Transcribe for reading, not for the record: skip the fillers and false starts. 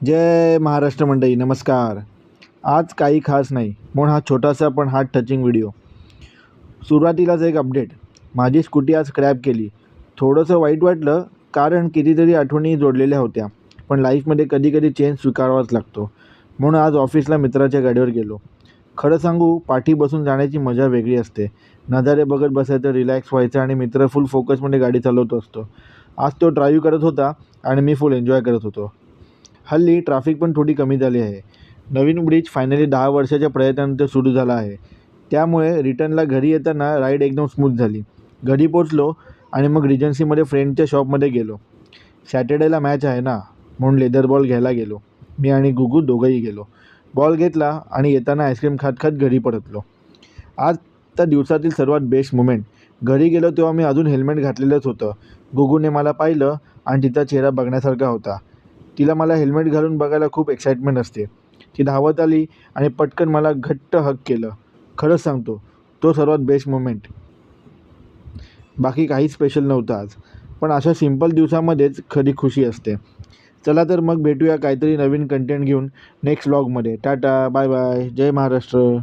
जय महाराष्ट्र मंडळी, नमस्कार. आज काही खास नाही, म्हणून हा छोटासा पण हार्ट टचिंग व्हिडिओ. सुरुवातीलाच एक अपडेट. माझी स्कूटी आज स्क्रॅप केली. थोडंसं वाईट वाटलं, कारण कितीतरी आठवणी जोडलेल्या होत्या. पण लाईफमध्ये कधीकधी चेंज स्वीकारावाच लागतो. म्हणून आज ऑफिसला मित्राच्या गाडीवर गेलो. खरं सांगू, पाठी बसून जाण्याची मजा वेगळी असते. नजारे बघत बसायचं, रिलॅक्स व्हायचं आणि मित्र फुल फोकसमध्ये गाडी चालवत असतो. आज तो ड्राईव्ह करत होता आणि मी फुल एन्जॉय करत होतो. हल्ली ट्रॅफिक पण थोडी कमी झाली आहे. नवीन ब्रिज फायनली 10 वर्षाच्या प्रयत्नानंतर सुरू झाला आहे. त्यामुळे रिटर्नला घरी येताना राईड एकदम स्मूथ झाली. घरी पोचलो आणि मग रिजन्सीमध्ये फ्रेंडच्या शॉपमध्ये गेलो. सॅटर्डेला मॅच आहे ना, म्हणून लेदर बॉल घ्यायला गेलो. मी आणि गुगू दोघंही गेलो. बॉल घेतला आणि येताना आईस्क्रीम खात खात घरी परतलो. आज त्या दिवसातील सर्वात बेस्ट मोमेंट. घरी गेलो तेव्हा मी अजून हेल्मेट घातलेलंच होतं. गुगूने मला पाहिलं आणि तिचा चेहरा बघण्यासारखा होता. तिला मला हेल्मेट घालून बघायला खूप एक्साइटमेंट असते. ती धावत आली आणि पटकन मला घट्ट हग केलं. खरंच सांगतो, तो सर्वात बेस्ट मोमेंट. बाकी काही स्पेशल नव्हतं आज, पण अशा सिंपल दिवसामध्येच खरी खुशी असते. चला तर मग भेटूया काहीतरी नवीन कंटेंट घेऊन नेक्स्ट व्लॉगमध्ये. टाटा, बाय बाय, जय महाराष्ट्र.